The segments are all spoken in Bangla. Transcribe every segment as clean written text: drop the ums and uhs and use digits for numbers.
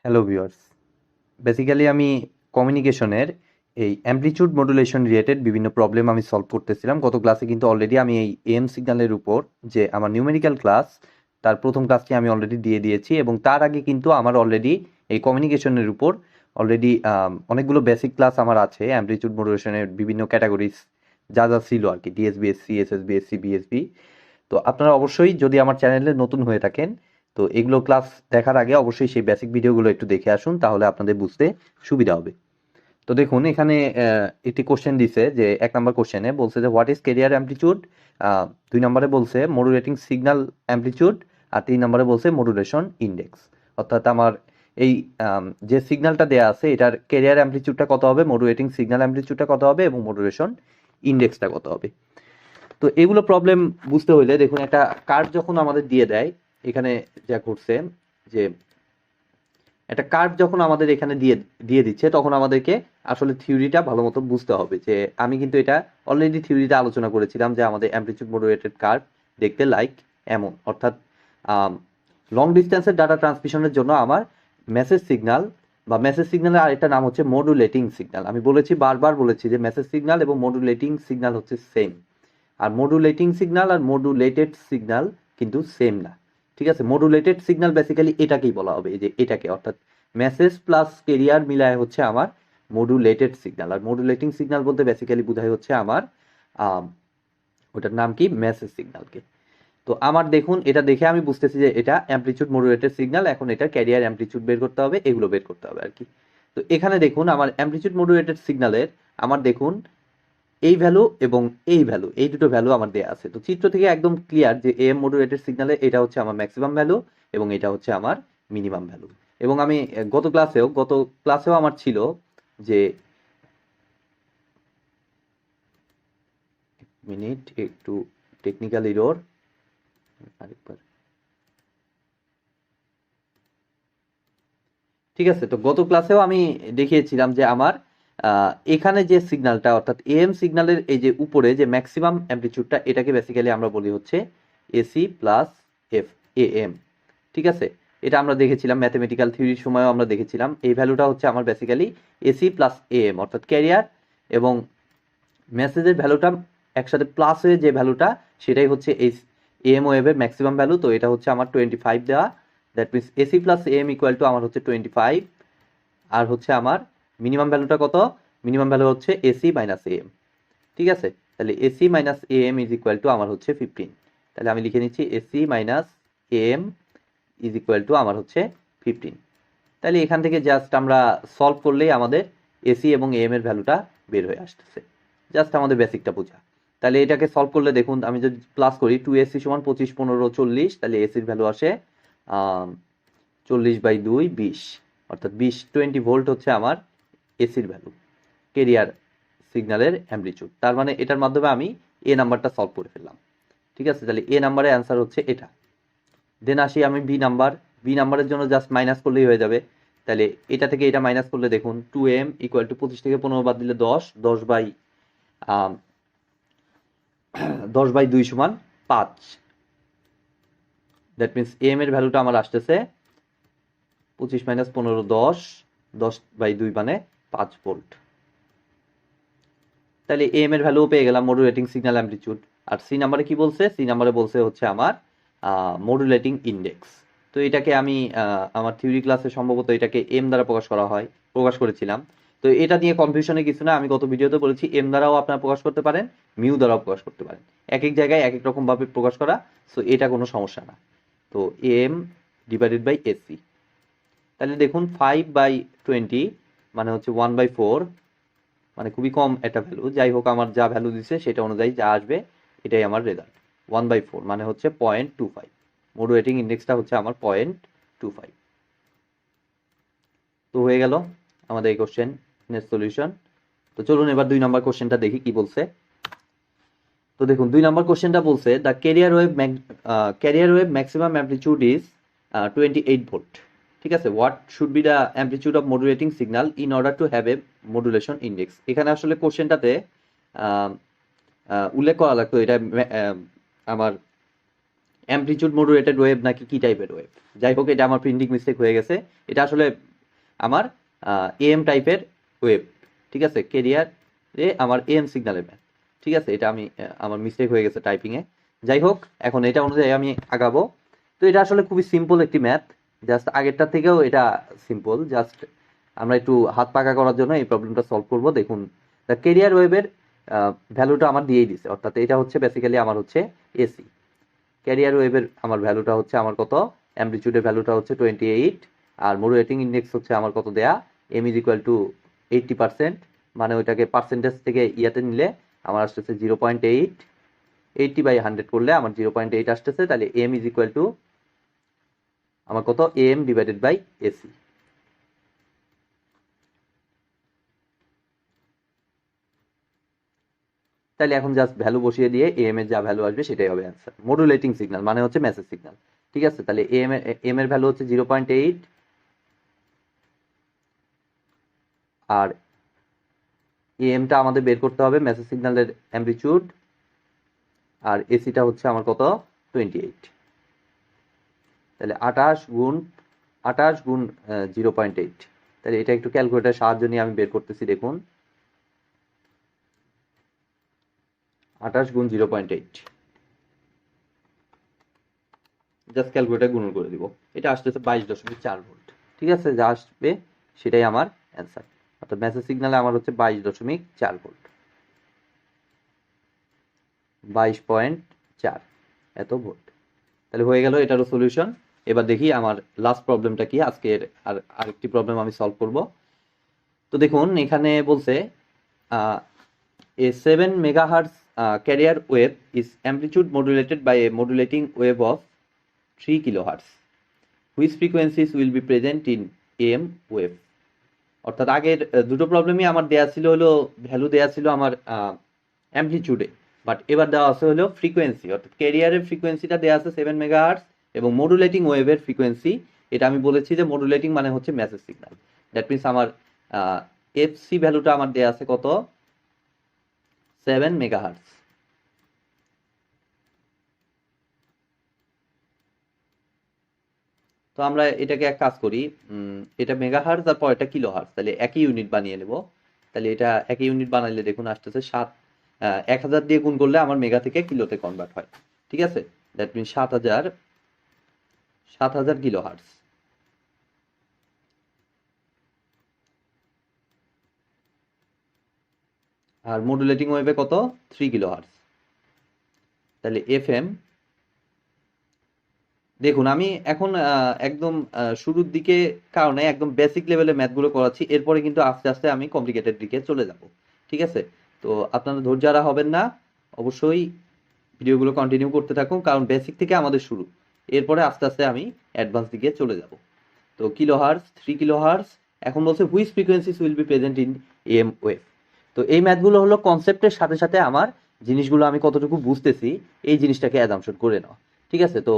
হ্যালো ভিউয়ার্স, বেসিক্যালি আমি কমিউনিকেশনের এই অ্যামপ্লিটিউড মডুলেশন রিলেটেড বিভিন্ন প্রবলেম আমি সলভ করতেছিলাম। গত ক্লাসে কিন্তু অলরেডি আমি এই এম সিগন্যালের উপর যে আমার নিউমেরিক্যাল ক্লাস, তার প্রথম ক্লাসটি আমি অলরেডি দিয়ে দিয়েছি, এবং তার আগে কিন্তু আমার অলরেডি এই কমিউনিকেশনের উপর অলরেডি অনেকগুলো বেসিক ক্লাস আমার আছে অ্যামপ্লিটিউড মডুলেশনের বিভিন্ন ক্যাটাগরিজ যা যা ছিল আর কি, ডিএসবিএসসি, এসএসবিএসসি, বিএসবি। তো আপনারা অবশ্যই যদি আমার চ্যানেলে নতুন হয়ে থাকেন, তো এগুলো ক্লাস দেখার আগে অবশ্যই সেই বেসিক ভিডিওগুলো একটু দেখে আসুন, তাহলে আপনাদের বুঝতে সুবিধা হবে। তো দেখুন এখানে একটি কোশ্চেন দিছে, যে 1 নম্বর কোশ্চেনে বলছে যে হোয়াট ইজ ক্যারিয়ার অ্যামপ্লিটিউড, 2 নম্বরে বলছে মডুলেটিং সিগন্যাল অ্যামপ্লিটিউড, আর 3 নম্বরে বলছে মডুলেশন ইন্ডেক্স। অর্থাৎ আমার এই যে সিগন্যালটা দেয়া আছে এটার ক্যারিয়ার অ্যামপ্লিটিউডটা কত হবে, মডুলেটিং সিগন্যাল অ্যামপ্লিটিউডটা কত হবে, এবং মডুলেশন ইন্ডেক্সটা কত হবে। তো এগুলো প্রবলেম বুঝতে হইলে দেখুন, একটা কার্ভ যখন আমাদের দিয়ে দেয়, এখানে যা ঘটছে যে একটা কার্ভ যখন আমাদের এখানে দিয়ে দিচ্ছে, তখন আমাদেরকে আসলে থিওরিটা ভালো মতো বুঝতে হবে। যে আমি কিন্তু এটা অলরেডি থিওরিতে আলোচনা করেছিলাম যে আমাদের অ্যামপ্লিটিউড মডুলেটেড কার্ভ দেখতে লাইক এমন, অর্থাৎ লং ডিস্টেন্সের ডাটা ট্রান্সমিশনের জন্য আমার মেসেজ সিগন্যাল বা মেসেজ সিগন্যালের আরেকটা নাম হচ্ছে মডুলেটিং সিগন্যাল। আমি বলেছি, বারবার বলেছি যে মেসেজ সিগন্যাল এবং মডুলেটিং সিগন্যাল হচ্ছে সেম। আর মডুলেটিং সিগন্যাল আর মডুলেটেড সিগন্যাল কিন্তু সেম না, ঠিক আছে। মডুলেটেড সিগন্যাল বেসিক্যালি এটাকেই বলা হবে, এই যে এটাকে, অর্থাৎ মেসেজ প্লাস ক্যারিয়ার মিলায় হচ্ছে আমার মডুলেটেড সিগন্যাল। আর মডুলেটিং সিগন্যাল বলতে বেসিক্যালি বোঝায় হচ্ছে আমার ওটার নাম কি, মেসেজ সিগন্যালকে। তো আমার দেখুন, এটা দেখে আমি বুঝতেছি যে এটা অ্যামপ্লিটিউড মডুলেটেড সিগন্যাল। এখন এটা ক্যারিয়ার অ্যামপ্লিটিউড বের করতে হবে, এগুলো বের করতে হবে আর কি। তো এখানে দেখুন আমার অ্যামপ্লিটিউড মডুলেটেড সিগন্যালের আমার দেখুন এই ভ্যালু এবং এই ভ্যালু, এই দুটো ভ্যালু আমার দেয়া আছে। তো চিত্র থেকে একদম ক্লিয়ার যে এম মডুলেটেড সিগন্যালে এটা হচ্ছে আমার ম্যাক্সিমাম ভ্যালু এবং এটা হচ্ছে আমার মিনিমাম ভ্যালু। এবং আমি গত ক্লাসেও আমার ছিল যে, মিনিট, একটু টেকনিক্যাল এরর, আরেকবার। ঠিক আছে, তো গত ক্লাসেও আমি দেখিয়েছিলাম যে আমার এখানে যে সিগন্যালটা, অর্থাৎ এম সিগন্যালের এই যে উপরে যে ম্যাক্সিমাম অ্যামপ্লিটিউডটা, এটাকে বেসিক্যালি আমরা বলি হচ্ছে এসি প্লাস এফ এম। ঠিক আছে, এটা আমরা দেখেছিলাম ম্যাথমেটিক্যাল থিওরির সময়ও আমরা দেখেছিলাম। এই ভ্যালুটা হচ্ছে আমার বেসিক্যালি এসি প্লাস এম, অর্থাৎ ক্যারিয়ার এবং মেসেজের ভ্যালুটা একসাথে প্লাস হয়ে যে ভ্যালুটা, সেটাই হচ্ছে এই এম ওয়েভের ম্যাক্সিমাম ভ্যালু। তো এটা হচ্ছে আমার 25 দেওয়া, that means AC plus M equal to আমার হচ্ছে 25। আর হচ্ছে আমার মিনিমাম ভ্যালুটা কত, মিনিমাম ভ্যালু হচ্ছে এসি মাইনাস এম। ঠিক আছে, তাহলে AC minus M is equal to আমার হচ্ছে 15। তাহলে আমি লিখে নিচ্ছি AC minus M is equal to আমার হচ্ছে 15। তাহলে এখান থেকে জাস্ট আমরা সলভ করলেই আমাদের এসি এবং এম এর ভ্যালুটা বের হয়ে আসতেছে। জাস্ট আমাদের বেসিকটা বোঝা। তাহলে এটাকে সলভ করলে দেখুন, আমি যদি প্লাস করি 2 এসি সমান 25, 15, 40, তাহলে এসির ভ্যালু আসে 40/2 20, অর্থাৎ 20 ভোল্ট হচ্ছে আমার এসির ভ্যালু, ক্যারিয়ার সিগন্যালের অ্যামপ্লিটিউড। তার মানে এটার মাধ্যমে আমি এ নাম্বারটা সলভ করে ফেললাম। ঠিক আছে, তাহলে এ নাম্বারের অ্যান্সার হচ্ছে এটা। দেন আসি আমি বি নাম্বারের জন্য জাস্ট মাইনাস করলেই হয়ে যাবে। তাহলে এটা থেকে এটা মাইনাস করলে দেখুন 2m ইকুয়াল টু 25 থেকে 15 বাদ দিলে 10, 10/2 সমান 5। দ্যাট মিনস এম এর ভ্যালুটা আমার আসতেছে 25 মাইনাস 15 10, 10/2 মানে 5 ভোল্ট। তাহলে এম এর ভ্যালু পেয়ে গেলাম, মডুলেটিং সিগন্যাল অ্যামপ্লিটিউড। আর সি নাম্বারে কি বলছে, সি নাম্বারে বলছে হচ্ছে আমার মডুলেটিং ইন্ডেক্স। তো এটাকে আমি আমার থিওরি ক্লাসে সম্ভবত এটাকে এম দ্বারা প্রকাশ করেছিলাম। তো এটা নিয়ে কনফিউশনে কিছু না, আমি গত ভিডিওতে বলেছি এম দ্বারাও আপনারা প্রকাশ করতে পারেন, মিউ দ্বারাও প্রকাশ করতে পারেন, এক এক জায়গায় এক এক রকম ভাবে প্রকাশ করা। সো এটা কোনো সমস্যা না। তো এম ডিভাইডেড বাই এসি, তাহলে দেখুন 5/20 মানে হচ্ছে 1/4, মানে খুবই কম একটা ভ্যালু। যাই হোক, আমার যা ভ্যালু দিচ্ছে সেটা অনুযায়ী যা আসবে এটাই আমার রেজাল্ট। 1/4 মানে হচ্ছে 0.25, মডুলেটিং ইন্ডেক্সটা হচ্ছে আমার 0.25। তো হয়ে গেল আমাদের এই কোশ্চেনের সলিউশন। তো চলুন এবার 2 নম্বর কোশ্চেনটা দেখি কি বলছে। তো দেখুন 2 নম্বর কোশ্চেনটা বলছে the career wave maximum amplitude is 28 volt. ঠিক আছে, what should be the amplitude of modulating signal in order to have a modulation index. এখানে আসলে কোশ্চেনটাতে উল্লেখ করা লাগতো এটা আমার অ্যামপ্লিটিউড মডুলেটেড ওয়েভ নাকি কি টাইপের ওয়েভ। যাই হোক, এটা আমার প্রিন্টিং মিস্টেক হয়ে গেছে। এটা আসলে আমার এএম টাইপের ওয়েভ, ঠিক আছে, ক্যারিয়ারে আমার এএম সিগন্যালের ম্যাথ, ঠিক আছে। এটা আমি আমার মিস্টেক হয়ে গেছে টাইপিংয়ে। যাই হোক, এখন এটা অনুযায়ী আমি আগাবো। তো এটা আসলে খুবই সিম্পল একটি ম্যাথ, জাস্ট আগেরটার থেকেও এটা সিম্পল। জাস্ট আমরা একটু হাত পাকা করার জন্য এই প্রবলেমটা সলভ করব। দেখুন, দ্য ক্যারিয়ার ওয়েভের ভ্যালুটা আমার দিয়েই দিছে, অর্থাৎ এটা হচ্ছে বেসিক্যালি আমার হচ্ছে এসি। ক্যারিয়ার ওয়েভের আমার ভ্যালুটা হচ্ছে আমার কত, অ্যামপ্লিটিউডের ভ্যালুটা হচ্ছে 28, আর মডুলেটিং ইন্ডেক্স হচ্ছে আমার কত দেয়া, এম ইজ ইকুয়াল টু 80%, মানে ওইটাকে পার্সেন্টেজ থেকে ইয়াতে নিলে আমার আসতেছে 0.8, 80/100 করলে আমার 0.8 আসতেছে। তাহলে এম ইজ ইকুয়াল টু আমার কত, এম ডিভাইডেড বাই এসি। তাহলে এখন জাস্ট ভ্যালু বসিয়ে দিয়ে এম এর যা ভ্যালু আসবে সেটাই হবে অ্যান্সার। মডুলেটিং সিগন্যাল মানে হচ্ছে মেসেজ সিগন্যাল, ঠিক আছে। তাহলে এম এর ভ্যালু হচ্ছে 0.8, আর এমটা আমাদের বের করতে হবে মেসেজ সিগন্যালের অ্যামপ্লিটিউড, আর এসিটা হচ্ছে আমার কত, 28। তাহলে 28 গুণ 0.8। তাহলে এটা একটু ক্যালকুলেটার সাহায্য নিয়ে আমি বের করতেছি। দেখুন, 28 গুণ 0.8, জাস্ট ক্যালকুলেটার গুণ করে দিব। এটা আসতেছে 22.4 ভোল্ট, ঠিক আছে। যা আসবে সেটাই আমার অ্যান্সার। অর্থাৎ মেসেজ সিগন্যালে আমার হচ্ছে 22.4 ভোল্ট, 22.4 এত ভোল্ট। তাহলে হয়ে গেল এটারও সলিউশন। এবার দেখি আমার লাস্ট প্রবলেমটা কি, আজকের আরেকটি প্রবলেম আমি সলভ করব। তো দেখুন, এখানে বলছে a 7 megahertz carrier wave is amplitude modulated by a modulating wave of 3 kilohertz, which frequencies will be present in AM wave। অর্থাৎ আগের দুটো প্রবলেমই আমার দেয়া ছিল হলো ভ্যালু দেয়া ছিল আমার অ্যামপ্লিটিউডে, বাট এবার দেওয়া আছে হলো ফ্রিকোয়েন্সি। অর্থাৎ ক্যারিয়ারের ফ্রিকোয়েন্সিটা দেওয়া আছে 7 মেগাহার্টজ, এবং মডুলেটিং ওয়েভের ফ্রিকোয়েন্সি, এটা আমি বলেছি যে মডুলেটিং মানে হচ্ছে মেসেজ সিগন্যাল। দ্যাট মিনস আমার এফসি ভ্যালুটা আমার দেয়া আছে কত, 7 মেগাহার্টজ। তো আমরা এটাকে এক কাজ করি, এটা মেগাহার্টজ আর পরেরটা কিলোহার্টজ, তাহলে একই ইউনিট বানিয়ে নেব। তাহলে এটা একই ইউনিট বানাইলে দেখুন আসতেছে 1000 দিয়ে গুণ করলে আমার মেগা থেকে কিলোতে কনভার্ট হয়, ঠিক আছে। That means 7000 kilohertz. আর মডুলেটিং ওয়েভে কত, 3 কিলোহার্টজ। তাহলে এফএম, দেখুন আমি এখন একদম শুরুর দিকে কারণে একদম বেসিক লেভেলের ম্যাথগুলো করাচ্ছি, এরপরে কিন্তু আস্তে আস্তে আমি কমপ্লিকেটেড দিকে চলে যাব, ঠিক আছে। তো আপনারা ধৈর্য হবেন না, অবশ্যই ভিডিওগুলো কন্টিনিউ করতে থাকুন, কারণ বেসিক থেকে আমাদের শুরু, এরপরে আস্তে আস্তে আমি অ্যাডভান্স দিকে চলে যাব। তো কিলোহার্টজ, 3 কিলোহার্টজ। এখন বলছে which frequencies will be present in M wave. তো এই ম্যাথগুলো হলো কনসেপ্টের সাথে সাথে আমার জিনিসগুলো আমি কতটুকু বুঝতেছি এই জিনিসটাকে অ্যাজাম্পশন করে নেওয়া, ঠিক আছে। তো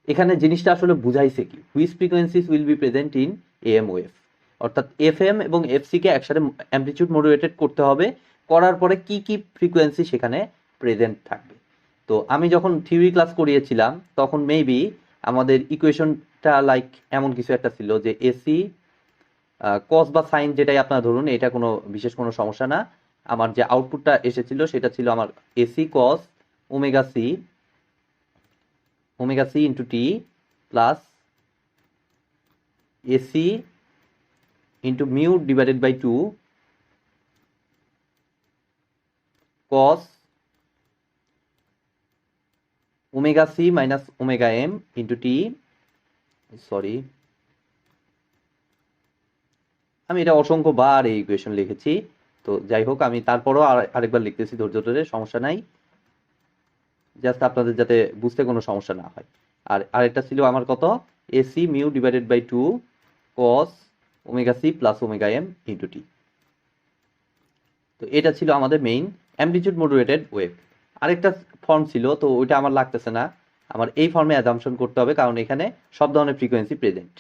এখানে জিনিসটা আসলে বুঝাইছে কি, which frequencies will be present in am wave, অর্থাৎ এফএম এবং এফসি কে একসাথে অ্যামপ্লিটিউড মডুলেটেড করতে হবে, করার পরে কি কি ফ্রিকোয়েন্সি সেখানে প্রেজেন্ট থাকবে। তো আমি যখন থিওরি ক্লাস করিয়েছিলাম তখন মেবি আমাদের ইকুয়েশনটা লাইক এমন কিছু একটা ছিল যে এসি কস বা সাইন যেটাই আপনারা ধরুন, এটা কোনো বিশেষ কোনো সমস্যা না। আমার যে আউটপুটটা এসেছিল সেটা ছিল আমার AC cos omega C into T plus AC into mu divided by 2 cos omega C minus omega M into T. Sorry, আমি এটা অসংখ্য বার এই ইকুয়েশন লিখেছি। তো যাই হোক, আমি তারপরও আরেকবার লিখতেছি, ধৈর্য ধরে, সমস্যা নাই, জাস্ট আপনাদের যাতে বুঝতে কোনো সমস্যা না হয়। আর আরেকটা ছিল আমার কত, a c mu divided by 2 cos omega c plus omega M into t. তো এটা ছিল আমাদের মেইন অ্যামপ্লিটিউড মডুলেটেড ওয়েভ। আরেকটা ফর্ম ছিল, তো ওইটা আমার লাগতেছে না, আমার এই ফর্মে অ্যাজাম্পশন করতে হবে, কারণ এখানে সব ধরনের ফ্রিকোয়েন্সি প্রেজেন্ট।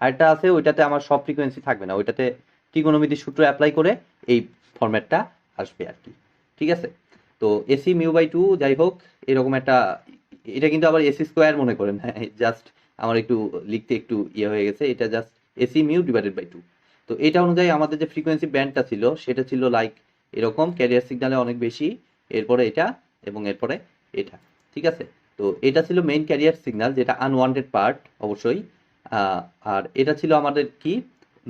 আরেকটা আছে, ওইটাতে আমার সব ফ্রিকোয়েন্সি থাকবে না, ওইটাতে ত্রিকোণমিতির সূত্র অ্যাপ্লাই করে এই ফরম্যাটটা আসবে আর কি, ঠিক আছে। তো এসি মিউ বাই 2, যাই হোক, এরকম একটা, এটা কিন্তু আবার এসি স্কোয়ার মনে করেন, হ্যাঁ, জাস্ট আমার একটু লিখতে একটু ইয়ে হয়ে গেছে, এটা just AC mu divided by 2। তো এটা অনুযায়ী আমাদের যে ফ্রিকোয়েন্সি ব্যান্ডটা ছিল সেটা ছিল লাইক এরকম, ক্যারিয়ার সিগন্যালে অনেক বেশি, এরপরে এটা এবং এরপরে এটা, ঠিক আছে। তো এটা ছিল মেইন ক্যারিয়ার সিগন্যাল, যেটা আনওয়ান্টেড পার্ট অবশ্যই। আর এটা ছিল আমাদের কি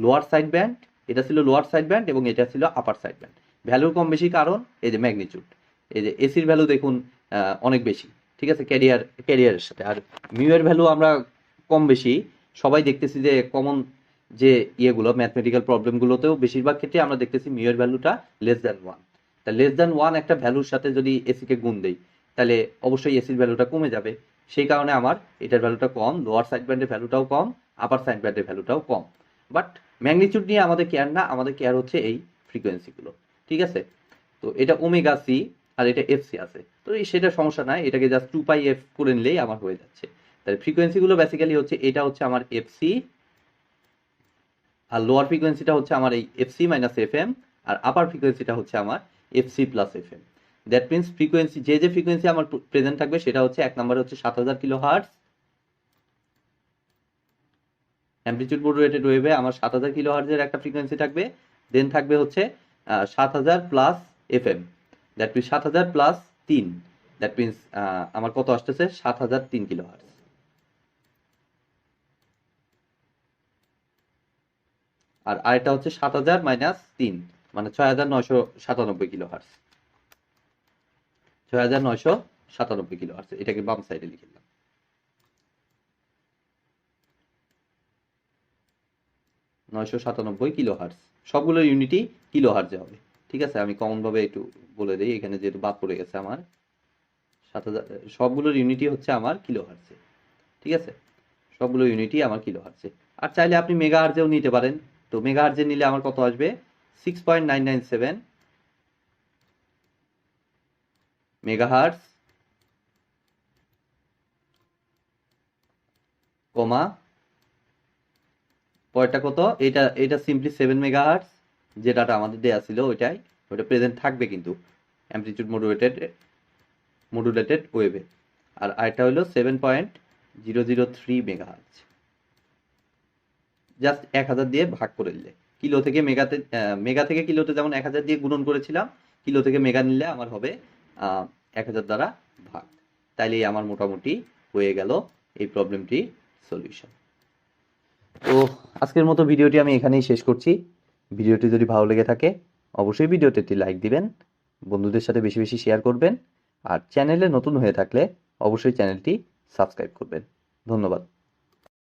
লোয়ার সাইড ব্যান্ড, এটা ছিল লোয়ার সাইড ব্যান্ড এবং এটা ছিল আপার সাইড ব্যান্ড। ভ্যালু কম বেশি কারণ এই যে ম্যাগনিটিউড, এই যে এসির ভ্যালু দেখুন অনেক বেশি, ঠিক আছে, ক্যারিয়ারের সাথে। আর মিউ এর ভ্যালু আমরা কম বেশি সবাই দেখতেছি যে কমন যে ইয়েগুলো ম্যাথমেটিক্যাল প্রবলেমগুলোতেও বেশিরভাগ ক্ষেত্রে আমরা দেখতেছি মিউ এর ভ্যালুটা লেস দ্যান 1। তা লেস দ্যান 1 একটা ভ্যালুর সাথে যদি এসিকে গুণ দেই তাহলে অবশ্যই এসির ভ্যালুটা কমে যাবে। সেই কারণে আমার এটার ভ্যালুটা কম, লোয়ার সাইড ব্যান্ডের ভ্যালুটাও কম, আপার সাইড ব্যান্ডের ভ্যালুটাও কম। বাট ম্যাগনিটিউড নিয়ে আমাদের কেয়ার না, আমাদের কেয়ার হচ্ছে এই ফ্রিকোয়েন্সিগুলো, ঠিক আছে। তো এটা ওমেগা সি আর এটা এফ সি আছে, তো সেটা সমস্যা নাই, এটাকে জাস্ট 2 পাই এফ করে নিলেই আমার হয়ে যাচ্ছে। তাহলে ফ্রিকোয়েন্সিগুলো বেসিক্যালি হচ্ছে এটা হচ্ছে আমার এফ সি, আর লোয়ার ফ্রিকোয়েন্সিটা হচ্ছে আমার এই f c minus f m, আর আপার ফ্রিকোয়েন্সিটা হচ্ছে আমার f c plus F M. That means frequency যে ফ্রিকোয়েন্সি আমার প্রেজেন্ট থাকবে সেটা হচ্ছে এক নম্বরে হচ্ছে 7000 কিলো হার্টস, অ্যামপ্লিটিউড মডুলেটেড ওয়েভে আমার 7000 কিলো হার্টজের একটা ফ্রিকোয়েন্সি থাকবে। দেন থাকবে হচ্ছে 7000 plus F M, that means 7000 plus 3, দ্যাট মিনস আমার কত আসতেছে 7003 কিলো হার্টজ। আর আরেকটা হচ্ছে 7000 মাইনাস 3 মানে 6997 কিলো হার্টজ, 6997 কিলো হার্টজ, এটাকে বাম সাইডে লিখে দিলাম। 997 কিলো হার্টজ, সবগুলো ইউনিটই কিলো হার্টজে হবে, ঠিক আছে। আমি কমন ভাবে একটু বলে দিই, এখানে যেহেতু বাদ পড়ে গেছে আমার 7000, সবগুলোর ইউনিটি হচ্ছে আমার কিলো হার্টজে, ঠিক আছে, সবগুলো ইউনিটই আমার কিলো হার্টজে। আর চাইলে আপনি মেগা হার্টজেও নিতে পারেন। তো মেগা হার্টজে নিলে আমার কত আসবে 6.997 মেগা হার্টজ কমা পরেরটা কত, এটা সিম্পলি 7 মেগা হার্টজ, যেটা আমাদের দেয়া ছিল ওইটা প্রেজেন্ট থাকবে কিন্তু অ্যামপ্লিটিউড মডুলেটেড ওয়েভে। আর আরেকটা হলো 7.003 মেগা হার্টজ। জাস্ট 1000 দিয়ে ভাগ করে নিলে, কিলো থেকে মেগা থেকে কিলোতে যেমন 1000 দিয়ে গুণন করেছিলাম, কিলো থেকে মেগা নিলে আমার হবে 1000 দ্বারা ভাগ। তাইলেই আমার মোটামুটি হয়ে গেল এই প্রবলেমটির সলিউশন। তো আজকের মতো ভিডিওটি আমি এখানেই শেষ করছি। ভিডিওটি যদি ভালো লেগে থাকে অবশ্যই ভিডিওতে একটি লাইক দিবেন, বন্ধুদের সাথে বেশি বেশি শেয়ার করবেন, আর চ্যানেলে নতুন হয়ে থাকলে অবশ্যই চ্যানেলটি সাবস্ক্রাইব করবেন। ধন্যবাদ।